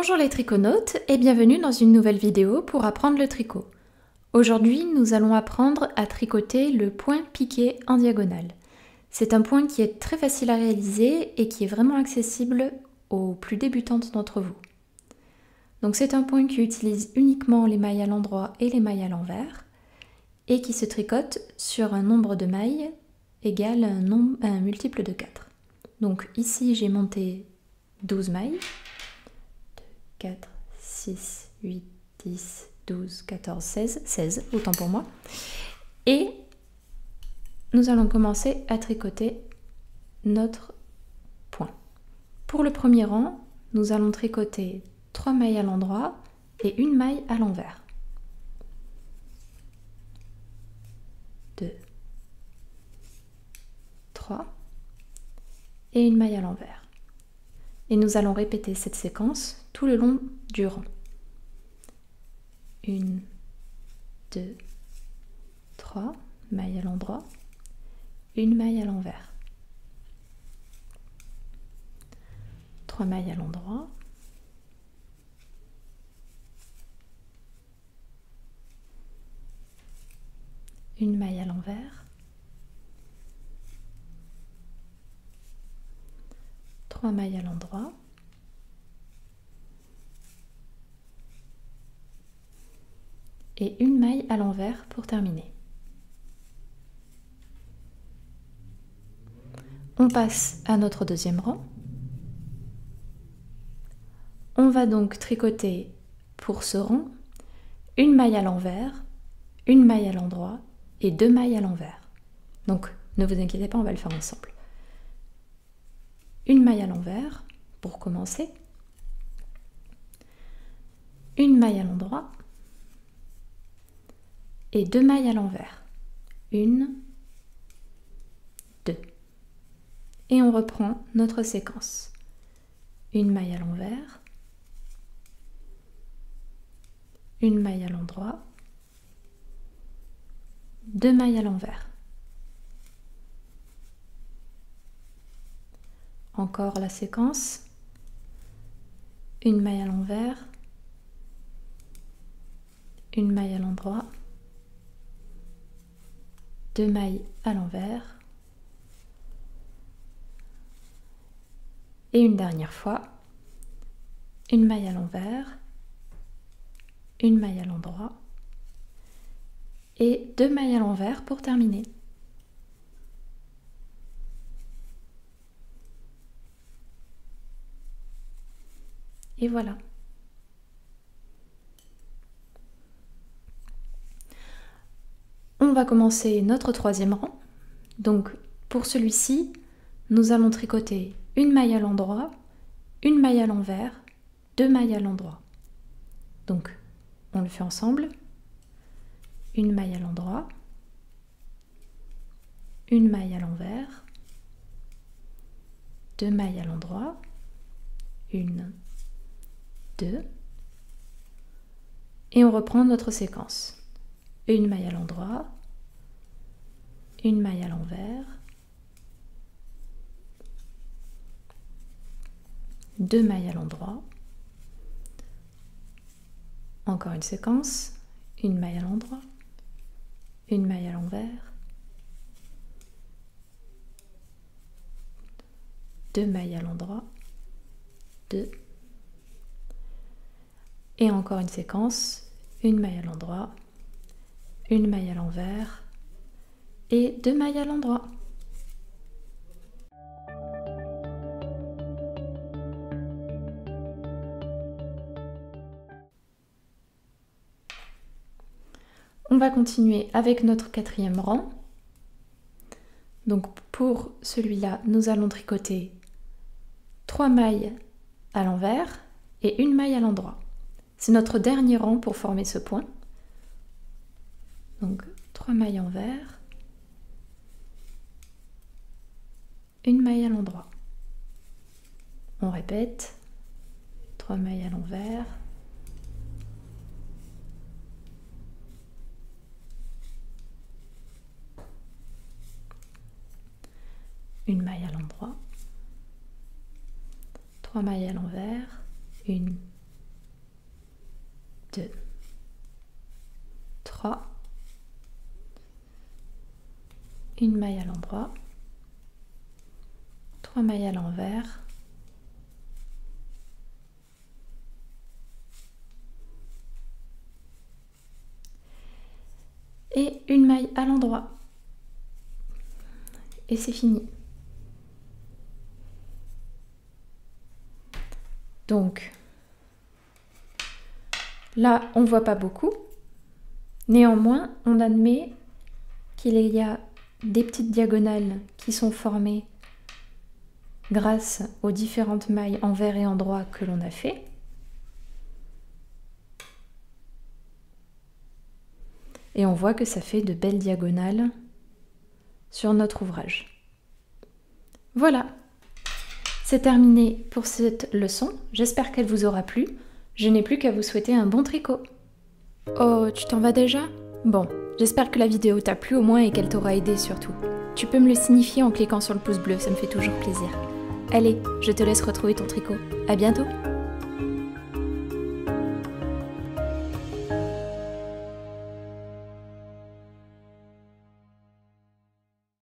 Bonjour les triconautes et bienvenue dans une nouvelle vidéo pour apprendre le tricot. Aujourd'hui, nous allons apprendre à tricoter le point piqué en diagonale. C'est un point qui est très facile à réaliser et qui est vraiment accessible aux plus débutantes d'entre vous. Donc c'est un point qui utilise uniquement les mailles à l'endroit et les mailles à l'envers et qui se tricote sur un nombre de mailles égal à un multiple de 4. Donc ici j'ai monté 12 mailles. 4, 6, 8, 10, 12, 14, 16, autant pour moi. Et nous allons commencer à tricoter notre point. Pour le premier rang, nous allons tricoter 3 mailles à l'endroit et une maille à l'envers. 2, 3 et une maille à l'envers. Et nous allons répéter cette séquence tout le long du rang. 1, 2, 3, maille à l'endroit, une maille à l'envers. 3 mailles à l'endroit. Une maille à l'envers. 3 mailles à l'endroit. Et une maille à l'envers pour terminer. On passe à notre deuxième rang. On va donc tricoter pour ce rang une maille à l'envers, une maille à l'endroit et 2 mailles à l'envers. Donc ne vous inquiétez pas, on va le faire ensemble. Une maille à l'envers pour commencer, une maille à l'endroit et 2 mailles à l'envers. 1, 2. Et on reprend notre séquence. Une maille à l'envers, une maille à l'endroit, 2 mailles à l'envers. Encore la séquence. Une maille à l'envers, une maille à l'endroit, 2 mailles à l'envers et une dernière fois, une maille à l'envers, une maille à l'endroit et 2 mailles à l'envers pour terminer. Et voilà. On va commencer notre troisième rang. Donc pour celui-ci, nous allons tricoter une maille à l'endroit, une maille à l'envers, 2 mailles à l'endroit. Donc on le fait ensemble. Une maille à l'endroit, une maille à l'envers, 2 mailles à l'endroit, 1, 2, et on reprend notre séquence. Une maille à l'endroit, une maille à l'envers, 2 mailles à l'endroit, encore une séquence, une maille à l'endroit, une maille à l'envers, 2 mailles à l'endroit, 2, et encore une séquence, une maille à l'endroit, une maille à l'envers et 2 mailles à l'endroit. On va continuer avec notre quatrième rang. Donc pour celui-là, nous allons tricoter 3 mailles à l'envers et une maille à l'endroit. C'est notre dernier rang pour former ce point. Donc 3 mailles envers, une maille à l'endroit. On répète, 3 mailles à l'envers, une maille à l'endroit, 3 mailles à l'envers, 1, 2, 3, une maille à l'endroit, 3 mailles à l'envers, et une maille à l'endroit. Et c'est fini. Donc là, on voit pas beaucoup. Néanmoins, on admet qu'il y a des petites diagonales qui sont formées grâce aux différentes mailles envers et endroit que l'on a fait. Et on voit que ça fait de belles diagonales sur notre ouvrage. Voilà, c'est terminé pour cette leçon. J'espère qu'elle vous aura plu. Je n'ai plus qu'à vous souhaiter un bon tricot. Oh, tu t'en vas déjà? Bon, j'espère que la vidéo t'a plu au moins et qu'elle t'aura aidé surtout. Tu peux me le signifier en cliquant sur le pouce bleu, ça me fait toujours plaisir. Allez, je te laisse retrouver ton tricot. À bientôt!